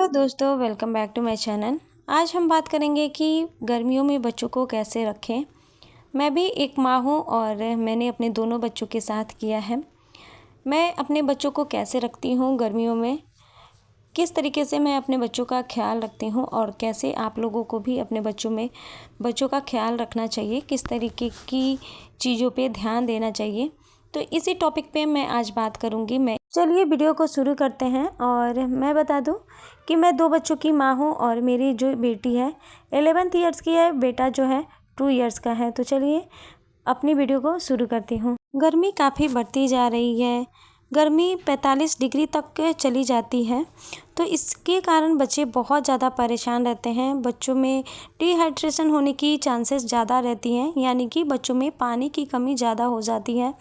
Hello दोस्तों, welcome back to my channel. आज हम बात करेंगे कि गर्मियों में बच्चों को कैसे रखें। मैं भी एक माँ हूँ और मैंने अपने दोनों बच्चों के साथ किया है। मैं अपने बच्चों को कैसे रखती हूँ गर्मियों में, किस तरीके से मैं अपने बच्चों का ख्याल रखती हूँ और कैसे आप लोगों को भी अपने बच्चों का ख्याल रखना चाहिए, किस तरीके की चीज़ों पे ध्यान देना चाहिए, तो इसी टॉपिक पे मैं आज बात करूँगी। चलिए वीडियो को शुरू करते हैं। और मैं बता दूं कि मैं 2 बच्चों की माँ हूं और मेरी जो बेटी है 11th ईयर्स की है, बेटा जो है 2 ईयर्स का है। तो चलिए अपनी वीडियो को शुरू करती हूं। गर्मी काफ़ी बढ़ती जा रही है, गर्मी 45 डिग्री तक चली जाती है, तो इसके कारण बच्चे बहुत ज़्यादा परेशान रहते हैं। बच्चों में डिहाइड्रेशन होने की चांसेस ज़्यादा रहती हैं, यानी कि बच्चों में पानी की कमी ज़्यादा हो जाती है।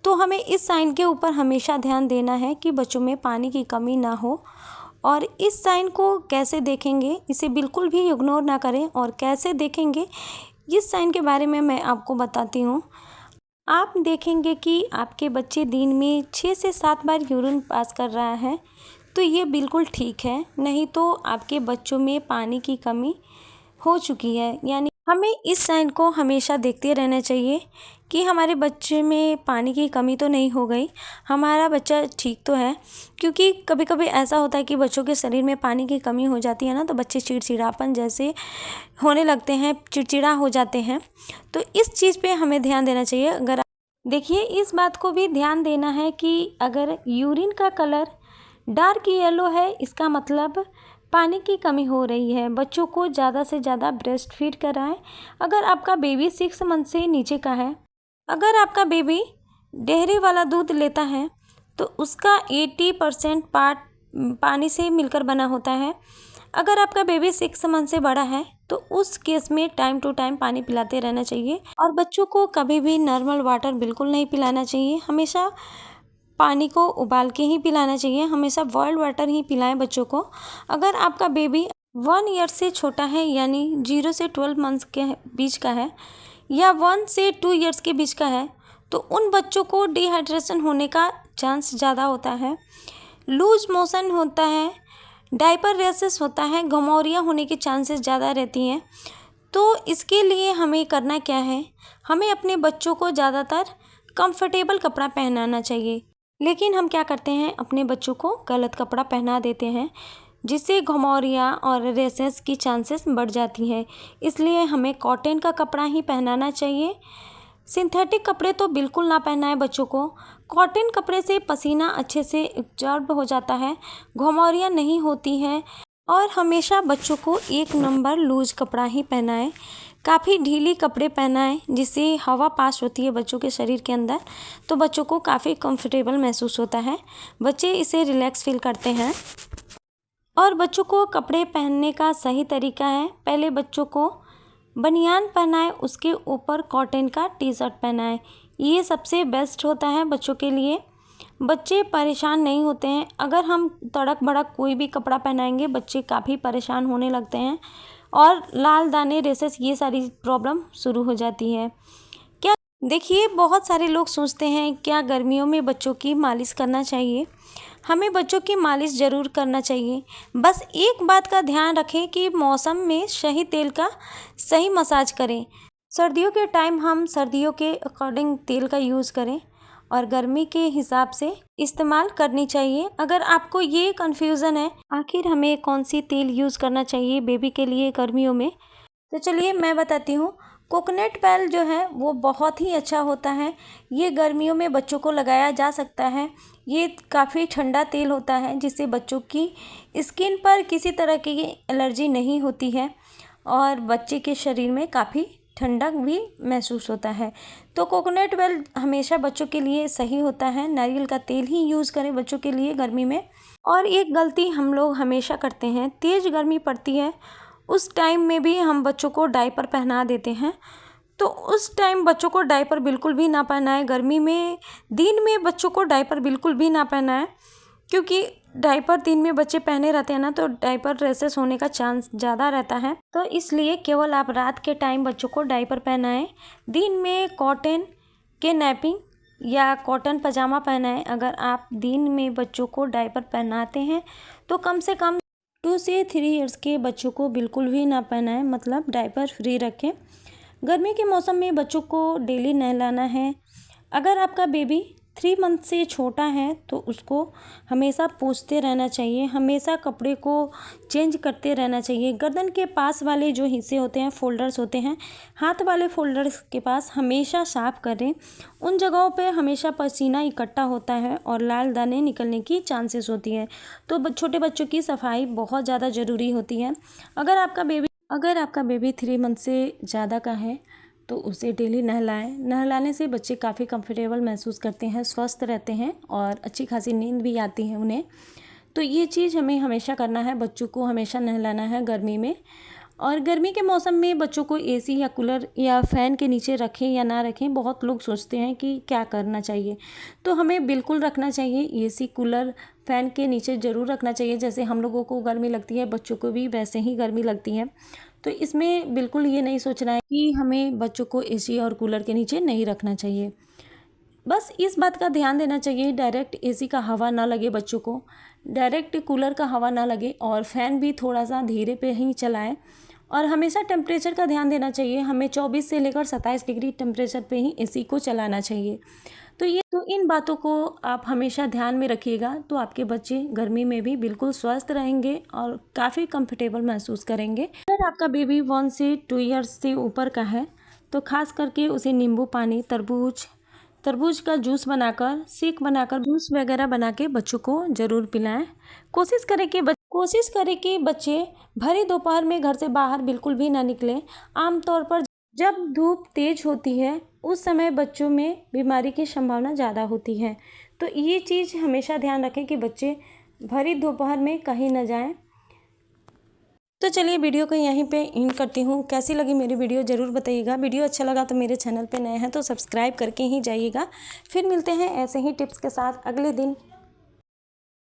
तो हमें इस साइन के ऊपर हमेशा ध्यान देना है कि बच्चों में पानी की कमी ना हो। और इस साइन को कैसे देखेंगे, इसे बिल्कुल भी इग्नोर ना करें। और कैसे देखेंगे इस साइन के बारे में मैं आपको बताती हूँ। आप देखेंगे कि आपके बच्चे दिन में 6 से 7 बार यूरिन पास कर रहा है, तो ये बिल्कुल ठीक है। नहीं तो आपके बच्चों में पानी की कमी हो चुकी है। यानी हमें इस साइन को हमेशा देखते रहना चाहिए कि हमारे बच्चे में पानी की कमी तो नहीं हो गई, हमारा बच्चा ठीक तो है। क्योंकि कभी कभी ऐसा होता है कि बच्चों के शरीर में पानी की कमी हो जाती है ना, तो बच्चे चिड़चिड़ापन जैसे होने लगते हैं, चिड़चिड़ा हो जाते हैं। तो इस चीज़ पे हमें ध्यान देना चाहिए। अगर देखिए, इस बात को भी ध्यान देना है कि अगर यूरिन का कलर डार्क येलो है, इसका मतलब पानी की कमी हो रही है। बच्चों को ज़्यादा से ज़्यादा ब्रेस्ट फीड कराएं। अगर आपका बेबी 6 मंथ से नीचे का है, अगर आपका बेबी डेयरी वाला दूध लेता है, तो उसका 80% पार्ट पानी से मिलकर बना होता है। अगर आपका बेबी 6 मंथ से बड़ा है, तो उस केस में टाइम टू टाइम पानी पिलाते रहना चाहिए। और बच्चों को कभी भी नॉर्मल वाटर बिल्कुल नहीं पिलाना चाहिए, हमेशा पानी को उबाल के ही पिलाना चाहिए। हमेशा बॉइल्ड वाटर ही पिलाएं बच्चों को। अगर आपका बेबी 1 ईयर से छोटा है, यानी 0 से 12 मंथ्स के बीच का है, या 1 से 2 ईयर्स के बीच का है, तो उन बच्चों को डिहाइड्रेशन होने का चांस ज़्यादा होता है, लूज मोशन होता है, डायपर रेसेस होता है, घमौरियाँ होने की चांसेस ज़्यादा रहती हैं। तो इसके लिए हमें करना क्या है, हमें अपने बच्चों को ज़्यादातर कंफर्टेबल कपड़ा पहनाना चाहिए। लेकिन हम क्या करते हैं, अपने बच्चों को गलत कपड़ा पहना देते हैं, जिससे घमौरियाँ और रेसेस की चांसेस बढ़ जाती हैं। इसलिए हमें कॉटन का कपड़ा ही पहनाना चाहिए। सिंथेटिक कपड़े तो बिल्कुल ना पहनाएं बच्चों को। कॉटन कपड़े से पसीना अच्छे से एब्जॉर्ब हो जाता है, घमौरियाँ नहीं होती हैं। और हमेशा बच्चों को 1 नंबर लूज कपड़ा ही पहनाएं, काफ़ी ढीली कपड़े पहनाएं, जिससे हवा पास होती है बच्चों के शरीर के अंदर, तो बच्चों को काफ़ी कंफर्टेबल महसूस होता है, बच्चे इसे रिलैक्स फील करते हैं। और बच्चों को कपड़े पहनने का सही तरीका है, पहले बच्चों को बनियान पहनाएं, उसके ऊपर कॉटन का टी शर्ट पहनाएं। ये सबसे बेस्ट होता है बच्चों के लिए। बच्चे परेशान नहीं होते हैं। अगर हम तड़क भड़क कोई भी कपड़ा पहनाएंगे, बच्चे काफ़ी परेशान होने लगते हैं और लाल दाने, रेसेस, ये सारी प्रॉब्लम शुरू हो जाती है। क्या देखिए, बहुत सारे लोग सोचते हैं क्या गर्मियों में बच्चों की मालिश करना चाहिए। हमें बच्चों की मालिश ज़रूर करना चाहिए। बस एक बात का ध्यान रखें कि मौसम में सही तेल का सही मसाज करें। सर्दियों के टाइम हम सर्दियों के अकॉर्डिंग तेल का यूज़ करें और गर्मी के हिसाब से इस्तेमाल करनी चाहिए। अगर आपको ये कन्फ्यूज़न है आखिर हमें कौन सी तेल यूज़ करना चाहिए बेबी के लिए गर्मियों में, तो चलिए मैं बताती हूँ। कोकोनट ऑयल जो है वो बहुत ही अच्छा होता है, ये गर्मियों में बच्चों को लगाया जा सकता है। ये काफ़ी ठंडा तेल होता है, जिससे बच्चों की स्किन पर किसी तरह की एलर्जी नहीं होती है और बच्चे के शरीर में काफ़ी ठंडक भी महसूस होता है। तो कोकोनट ऑयल हमेशा बच्चों के लिए सही होता है। नारियल का तेल ही यूज़ करें बच्चों के लिए गर्मी में। और एक गलती हम लोग हमेशा करते हैं, तेज़ गर्मी पड़ती है उस टाइम में भी हम बच्चों को डायपर पहना देते हैं। तो उस टाइम बच्चों को डायपर बिल्कुल भी ना पहनाएं। गर्मी में दिन में बच्चों को डायपर बिल्कुल भी ना पहनाएं, क्योंकि डायपर दिन में बच्चे पहने रहते हैं ना, तो डायपर रेसेस होने का चांस ज़्यादा रहता है। तो इसलिए केवल आप रात के टाइम बच्चों को डायपर पहनाएं। दिन में कॉटन के नैपिंग या कॉटन पजामा पहनाएं। अगर आप दिन में बच्चों को डायपर पहनाते हैं तो कम से कम 2 से 3 इयर्स के बच्चों को बिल्कुल भी ना पहनाएं, मतलब डायपर फ्री रखें। गर्मी के मौसम में बच्चों को डेली नहलाना है। अगर आपका बेबी 3 मंथ से छोटा है तो उसको हमेशा पोंछते रहना चाहिए, हमेशा कपड़े को चेंज करते रहना चाहिए। गर्दन के पास वाले जो हिस्से होते हैं, फोल्डर्स होते हैं, हाथ वाले फोल्डर्स के पास हमेशा साफ़ करें। उन जगहों पे हमेशा पसीना इकट्ठा होता है और लाल दाने निकलने की चांसेस होती है। तो छोटे बच्चों की सफाई बहुत ज़्यादा ज़रूरी होती है। अगर आपका बेबी 3 मंथ से ज़्यादा का है तो उसे डेली नहलाएं। नहलाने से बच्चे काफ़ी कंफर्टेबल महसूस करते हैं, स्वस्थ रहते हैं और अच्छी खासी नींद भी आती है उन्हें। तो ये चीज़ हमें हमेशा करना है, बच्चों को हमेशा नहलाना है गर्मी में। और गर्मी के मौसम में बच्चों को एसी या कूलर या फ़ैन के नीचे रखें या ना रखें, बहुत लोग सोचते हैं कि क्या करना चाहिए। तो हमें बिल्कुल रखना चाहिए, एसी कूलर फ़ैन के नीचे ज़रूर रखना चाहिए। जैसे हम लोगों को गर्मी लगती है, बच्चों को भी वैसे ही गर्मी लगती है। तो इसमें बिल्कुल ये नहीं सोचना है कि हमें बच्चों को एसी और कूलर के नीचे नहीं रखना चाहिए। बस इस बात का ध्यान देना चाहिए, डायरेक्ट एसी का हवा ना लगे बच्चों को, डायरेक्ट कूलर का हवा ना लगे, और फ़ैन भी थोड़ा सा धीरे पे ही चलाएं। और हमेशा टेम्परेचर का ध्यान देना चाहिए, हमें 24 से लेकर 27 डिग्री टेम्परेचर पे ही एसी को चलाना चाहिए। तो इन बातों को आप हमेशा ध्यान में रखिएगा, तो आपके बच्चे गर्मी में भी बिल्कुल स्वस्थ रहेंगे और काफ़ी कंफर्टेबल महसूस करेंगे। अगर आपका बेबी 1 से 2 इयर्स से ऊपर का है तो खास करके उसे नींबू पानी, तरबूज का जूस बनाकर, शेक बनाकर, जूस वगैरह बना के बच्चों को ज़रूर पिलाएं। कोशिश करें कि बच्चे भरी दोपहर में घर से बाहर बिल्कुल भी ना निकलें। आमतौर पर जब धूप तेज होती है उस समय बच्चों में बीमारी की संभावना ज़्यादा होती है। तो ये चीज़ हमेशा ध्यान रखें कि बच्चे भरी दोपहर में कहीं ना जाएं। तो चलिए वीडियो को यहीं पे एंड करती हूँ। कैसी लगी मेरी वीडियो ज़रूर बताइएगा। वीडियो अच्छा लगा तो मेरे चैनल पे नए हैं तो सब्सक्राइब करके ही जाइएगा। फिर मिलते हैं ऐसे ही टिप्स के साथ अगले दिन।